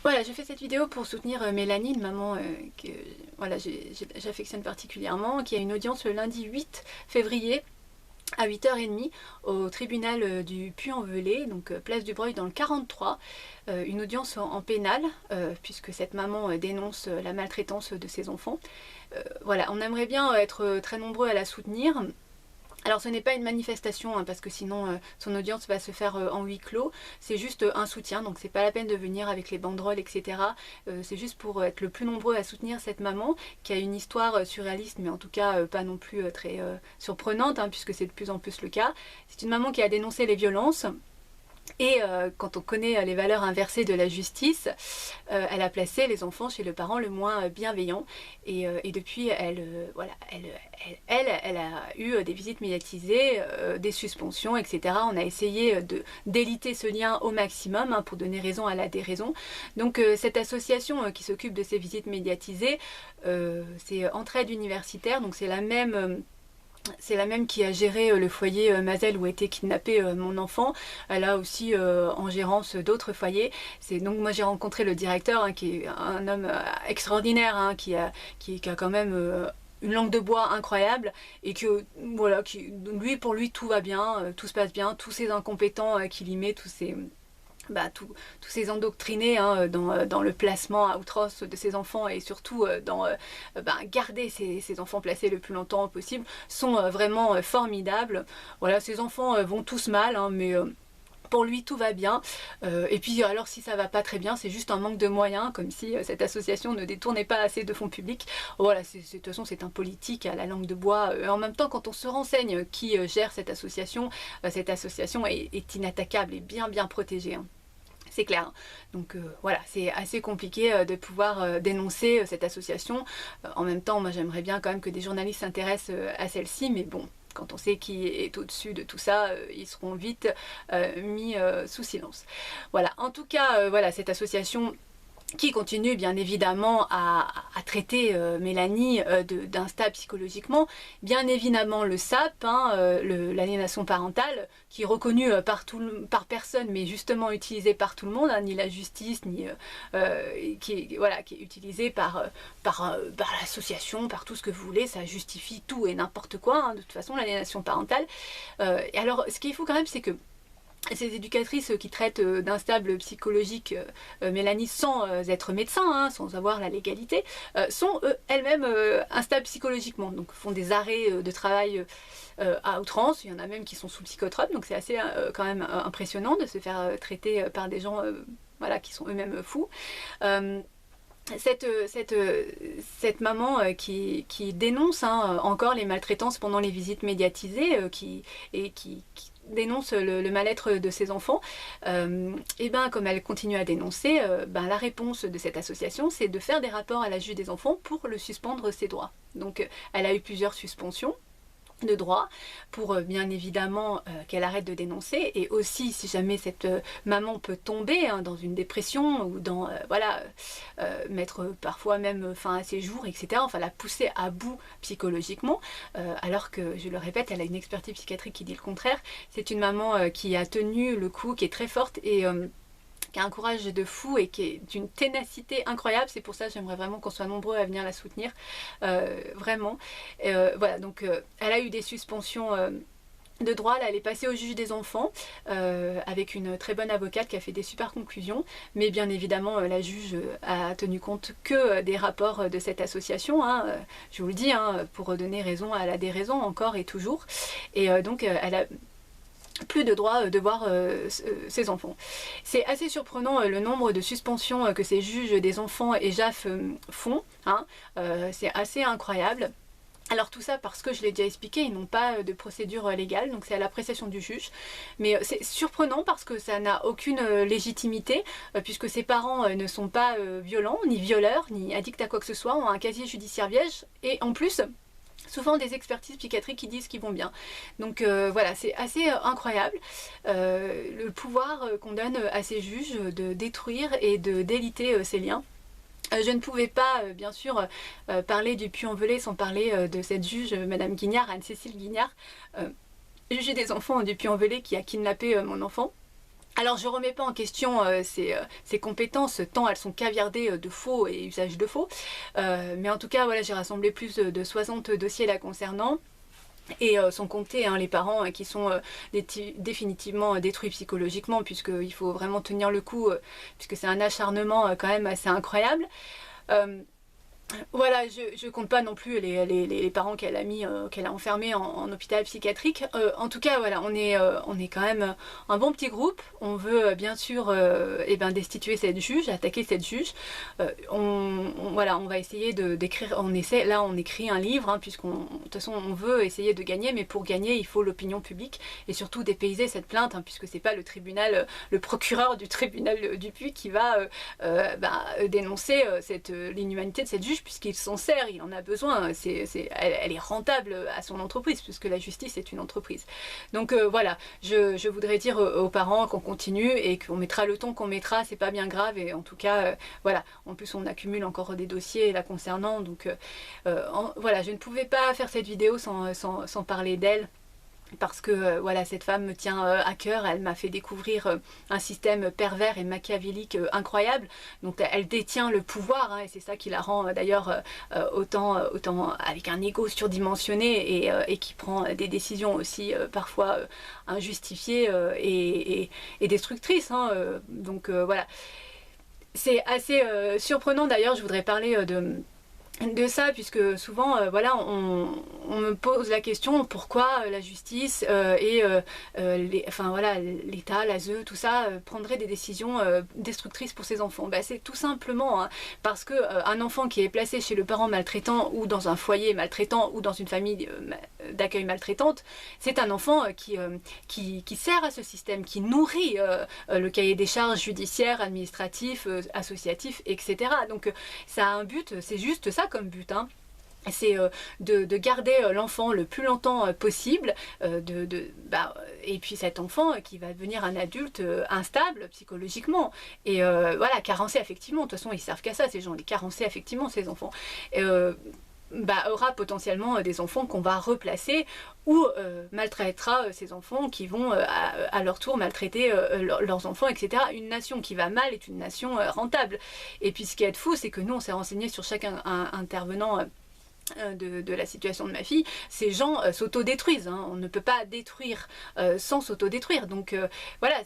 Voilà, j'ai fait cette vidéo pour soutenir Mélanie, une maman que voilà, j'affectionne particulièrement, qui a une audience le lundi 8 février à 8h30 au tribunal du Puy-en-Velay, donc place du Breuil dans le 43, une audience en pénal, puisque cette maman dénonce la maltraitance de ses enfants. Voilà, on aimerait bien être très nombreux à la soutenir. Alors ce n'est pas une manifestation, hein, parce que sinon son audience va se faire en huis clos, c'est juste un soutien, donc c'est pas la peine de venir avec les banderoles, etc. C'est juste pour être le plus nombreux à soutenir cette maman, qui a une histoire surréaliste, mais en tout cas pas non plus très surprenante, hein, puisque c'est de plus en plus le cas. C'est une maman qui a dénoncé les violences. Et quand on connaît les valeurs inversées de la justice, elle a placé les enfants chez le parent le moins bienveillant. Et depuis, voilà, elle a eu des visites médiatisées, des suspensions, etc. On a essayé d'éliter ce lien au maximum, hein, pour donner raison à la déraison. Donc cette association qui s'occupe de ces visites médiatisées, c'est Entraide Universitaire, donc c'est la même... C'est la même qui a géré le foyer Mazel où a été kidnappé mon enfant. Elle a aussi en gérance d'autres foyers. Donc moi j'ai rencontré le directeur, hein, qui est un homme extraordinaire, hein, qui a quand même une langue de bois incroyable, et que voilà, pour lui tout va bien, tout se passe bien, tous ces incompétents qu'il y met, tous ces endoctrinés, hein, dans le placement à outrance de ses enfants, et surtout dans garder ces enfants placés le plus longtemps possible, sont vraiment formidables. Voilà, ces enfants vont tous mal, hein, mais pour lui tout va bien. Et puis alors si ça va pas très bien, c'est juste un manque de moyens, comme si cette association ne détournait pas assez de fonds publics. Voilà, de toute façon c'est un politique à la langue de bois. En même temps, quand on se renseigne qui gère cette association est inattaquable et bien protégée, hein. C'est clair. Donc voilà, c'est assez compliqué de pouvoir dénoncer cette association. En même temps, moi j'aimerais bien quand même que des journalistes s'intéressent à celle-ci, mais bon, quand on sait qui est au-dessus de tout ça, ils seront vite mis sous silence. Voilà, en tout cas, voilà, cette association qui continue bien évidemment à traiter Mélanie d'instable psychologiquement. Bien évidemment le SAP, hein, l'aliénation parentale, qui est reconnu par personne, mais justement utilisé par tout le monde, hein, ni la justice, ni qui est utilisé par l'association, par tout ce que vous voulez. Ça justifie tout et n'importe quoi, hein, de toute façon, l'aliénation parentale. Et alors, ce qui est fou quand même, c'est que ces éducatrices qui traitent d'instable psychologique Mélanie sans être médecin, hein, sans avoir la légalité, sont elles-mêmes instables psychologiquement, donc font des arrêts de travail à outrance. Il y en a même qui sont sous psychotrope, donc c'est assez quand même impressionnant de se faire traiter par des gens voilà, qui sont eux-mêmes fous. Cette maman qui dénonce, hein, encore les maltraitances pendant les visites médiatisées, qui dénonce le mal-être de ses enfants, et ben comme elle continue à dénoncer, la réponse de cette association, c'est de faire des rapports à la juge des enfants pour le suspendre ses droits. Donc elle a eu plusieurs suspensions de droit pour bien évidemment qu'elle arrête de dénoncer, et aussi si jamais cette maman peut tomber, hein, dans une dépression ou dans mettre parfois même fin à ses jours, etc. Enfin la pousser à bout psychologiquement, alors que, je le répète, elle a une expertise psychiatrique qui dit le contraire. C'est une maman qui a tenu le coup, qui est très forte et qui a un courage de fou et qui est d'une ténacité incroyable. C'est pour ça que j'aimerais vraiment qu'on soit nombreux à venir la soutenir, vraiment. Voilà, donc elle a eu des suspensions de droit. Là elle est passée au juge des enfants avec une très bonne avocate qui a fait des super conclusions, mais bien évidemment la juge a tenu compte que des rapports de cette association, hein, je vous le dis, hein, pour donner raison à la déraison encore et toujours, et donc elle a plus de droit de voir ses enfants. C'est assez surprenant le nombre de suspensions que ces juges des enfants et JAF font, hein. C'est assez incroyable. Alors tout ça parce que, je l'ai déjà expliqué, ils n'ont pas de procédure légale, donc c'est à l'appréciation du juge. Mais c'est surprenant parce que ça n'a aucune légitimité, puisque ses parents ne sont pas violents, ni violeurs, ni addicts à quoi que ce soit, ont un casier judiciaire vierge, et en plus souvent des expertises psychiatriques qui disent qu'ils vont bien. Donc voilà, c'est assez incroyable le pouvoir qu'on donne à ces juges de détruire et de déliter ces liens. Je ne pouvais pas, bien sûr, parler du Puy-en-Velay sans parler de cette juge, Madame Guignard, Anne-Cécile Guignard, juge des enfants du Puy-en-Velay, qui a kidnappé mon enfant. Alors je remets pas en question ses compétences, tant elles sont caviardées de faux et usage de faux, mais en tout cas voilà, j'ai rassemblé plus de 60 dossiers la concernant. Et sans compter les parents qui sont définitivement détruits psychologiquement, puisqu'il faut vraiment tenir le coup, puisque c'est un acharnement quand même assez incroyable. Voilà, je compte pas non plus les parents qu'elle a mis, qu'elle a enfermés en hôpital psychiatrique. En tout cas, voilà, on est quand même un bon petit groupe. On veut bien sûr destituer cette juge, attaquer cette juge. Voilà, on va essayer d'écrire. On écrit un livre, de toute façon, on veut essayer de gagner, mais pour gagner, il faut l'opinion publique et surtout dépayser cette plainte, puisque c'est pas le tribunal, le procureur du tribunal du Puy qui va dénoncer l'inhumanité de cette juge, puisqu'il s'en sert, il en a besoin, elle est rentable à son entreprise, puisque la justice est une entreprise. Donc voilà, je voudrais dire aux parents qu'on continue et qu'on mettra le ton qu'on mettra, c'est pas bien grave, et en tout cas, voilà, en plus on accumule encore des dossiers la concernant, donc voilà, je ne pouvais pas faire cette vidéo sans parler d'elle. Parce que voilà, cette femme me tient à cœur, elle m'a fait découvrir un système pervers et machiavélique incroyable, donc elle détient le pouvoir, et c'est ça qui la rend d'ailleurs autant avec un ego surdimensionné et qui prend des décisions aussi parfois injustifiées et destructrices, donc voilà. C'est assez surprenant d'ailleurs, je voudrais parler de ça, puisque souvent voilà, on me pose la question pourquoi la justice voilà, l'État, l'ASE, tout ça prendrait des décisions destructrices pour ses enfants. C'est tout simplement parce que un enfant qui est placé chez le parent maltraitant ou dans un foyer maltraitant ou dans une famille d'accueil maltraitante, c'est un enfant qui sert à ce système, qui nourrit le cahier des charges judiciaire, administratif, associatif, etc. Donc ça a un but, c'est juste ça comme but, c'est de garder l'enfant le plus longtemps possible, et puis cet enfant qui va devenir un adulte instable psychologiquement et voilà, carencé affectivement. De toute façon, ils servent qu'à ça, ces gens, les carencés affectivement, ces enfants. Aura potentiellement des enfants qu'on va replacer ou maltraitera ces enfants qui vont à leur tour maltraiter leurs enfants, etc. Une nation qui va mal est une nation rentable. Et puis ce qui est fou, c'est que nous on s'est renseigné sur chaque intervenant de la situation de ma fille. Ces gens s'autodétruisent, on ne peut pas détruire sans s'autodétruire, donc voilà,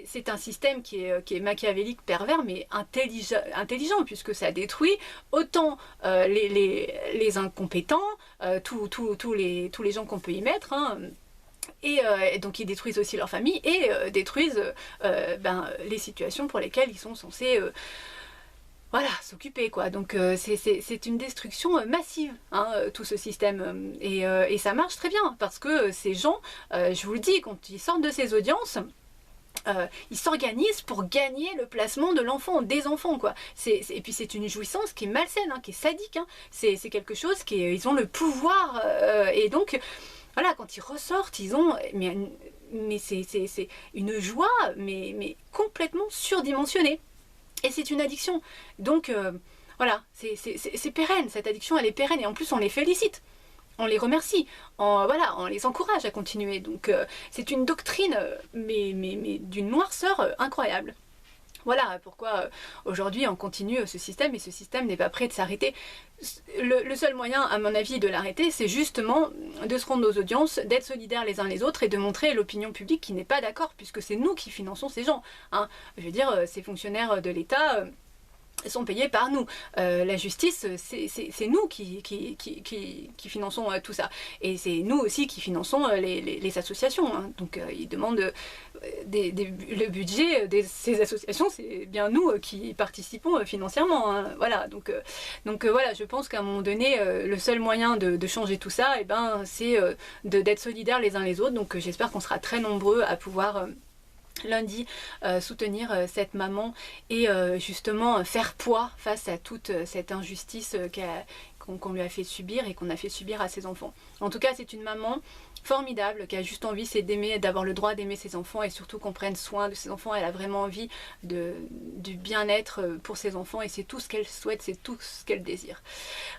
c'est un système qui est machiavélique, pervers, mais intelligent, puisque ça détruit autant les incompétents, tous les gens qu'on peut y mettre, et donc ils détruisent aussi leur famille et détruisent les situations pour lesquelles ils sont censés voilà, s'occuper, quoi. Donc c'est une destruction massive, tout ce système. Et ça marche très bien, parce que ces gens, je vous le dis, quand ils sortent de ces audiences, ils s'organisent pour gagner le placement de l'enfant, des enfants, quoi. Et puis c'est une jouissance qui est malsaine, qui est sadique. C'est quelque chose ils ont le pouvoir. Et donc, voilà, quand ils ressortent, ils ont... Mais c'est une joie, mais complètement surdimensionnée. Et c'est une addiction. Donc voilà, c'est pérenne, cette addiction elle est pérenne, et en plus on les félicite, on les remercie, on les encourage à continuer. Donc c'est une doctrine, mais d'une noirceur incroyable. Voilà pourquoi aujourd'hui on continue ce système, et ce système n'est pas prêt de s'arrêter. Le seul moyen, à mon avis, de l'arrêter, c'est justement de se rendre aux audiences, d'être solidaires les uns les autres et de montrer à l'opinion publique qui n'est pas d'accord, puisque c'est nous qui finançons ces gens. Je veux dire, ces fonctionnaires de l'État sont payés par nous. La justice, c'est nous qui finançons tout ça. Et c'est nous aussi qui finançons les associations. Donc ils demandent le budget de ces associations, c'est bien nous qui participons financièrement. Voilà, donc voilà, je pense qu'à un moment donné, le seul moyen de changer tout ça, c'est d'être solidaires les uns les autres. Donc j'espère qu'on sera très nombreux à pouvoir... lundi, soutenir cette maman et justement faire poids face à toute cette injustice qu'on lui a fait subir et qu'on a fait subir à ses enfants. En tout cas, c'est une maman formidable qui a juste envie, c'est d'aimer, d'avoir le droit d'aimer ses enfants, et surtout qu'on prenne soin de ses enfants. Elle a vraiment envie du bien-être pour ses enfants, et c'est tout ce qu'elle souhaite, c'est tout ce qu'elle désire.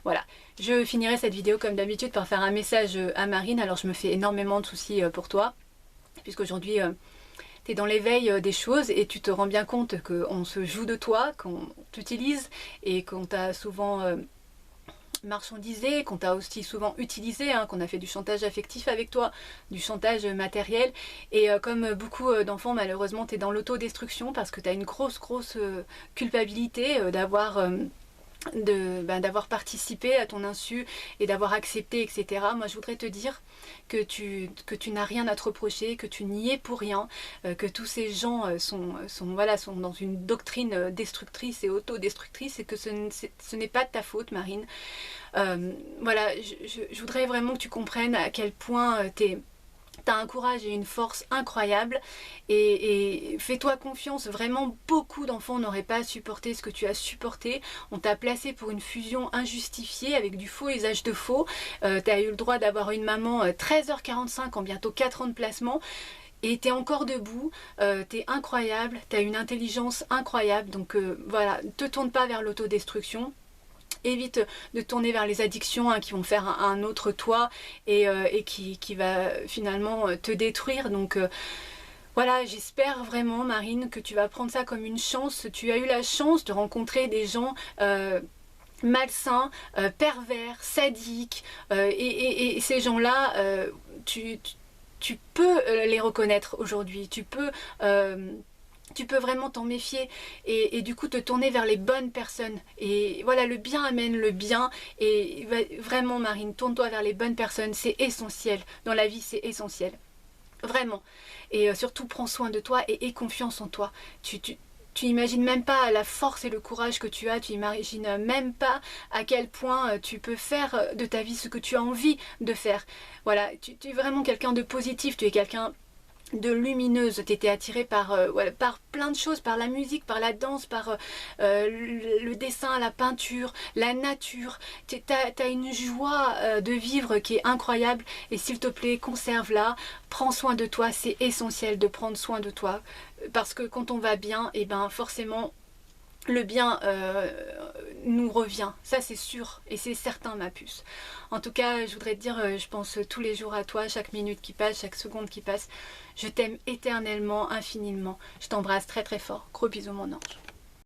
Voilà, je finirai cette vidéo comme d'habitude par faire un message à Marine. Alors je me fais énormément de soucis pour toi, puisqu'aujourd'hui tu es dans l'éveil des choses et tu te rends bien compte qu'on se joue de toi, qu'on t'utilise et qu'on t'a souvent marchandisé, qu'on t'a aussi souvent utilisé, hein, qu'on a fait du chantage affectif avec toi, du chantage matériel. Et comme beaucoup d'enfants, malheureusement, tu es dans l'autodestruction parce que tu as une grosse culpabilité d'avoir participé à ton insu et d'avoir accepté, etc. Moi, je voudrais te dire que tu n'as rien à te reprocher, que tu n'y es pour rien, que tous ces gens sont dans une doctrine destructrice et autodestructrice et que ce n'est pas de ta faute, Marine. Voilà, je voudrais vraiment que tu comprennes à quel point t'as un courage et une force incroyable et fais-toi confiance, vraiment beaucoup d'enfants n'auraient pas supporté ce que tu as supporté. On t'a placé pour une fusion injustifiée avec du faux usage de faux. T'as eu le droit d'avoir une maman 13h45 en bientôt 4 ans de placement. Et t'es encore debout, t'es incroyable, t'as une intelligence incroyable, donc voilà, te tourne pas vers l'autodestruction. Évite de tourner vers les addictions qui vont faire un autre toi et qui va finalement te détruire. Donc voilà, j'espère vraiment, Marine, que tu vas prendre ça comme une chance. Tu as eu la chance de rencontrer des gens malsains, pervers, sadiques, et ces gens-là, tu peux les reconnaître aujourd'hui. Tu peux vraiment t'en méfier et du coup te tourner vers les bonnes personnes. Et voilà, le bien amène le bien. Et vraiment, Marine, tourne-toi vers les bonnes personnes. C'est essentiel. Dans la vie, c'est essentiel. Vraiment. Et surtout, prends soin de toi et aie confiance en toi. Tu imagines même pas la force et le courage que tu as. Tu imagines même pas à quel point tu peux faire de ta vie ce que tu as envie de faire. Voilà, tu es vraiment quelqu'un de positif. Tu es quelqu'un de lumineuse, tu étais attirée par plein de choses, par la musique, par la danse, par le dessin, la peinture, la nature. T'as une joie de vivre qui est incroyable et s'il te plaît, conserve-la, prends soin de toi, c'est essentiel de prendre soin de toi parce que quand on va bien, et ben forcément le bien nous revient, ça c'est sûr et c'est certain, ma puce. En tout cas, je voudrais te dire, je pense tous les jours à toi, chaque minute qui passe, chaque seconde qui passe. Je t'aime éternellement, infiniment. Je t'embrasse très très fort. Gros bisous, mon ange.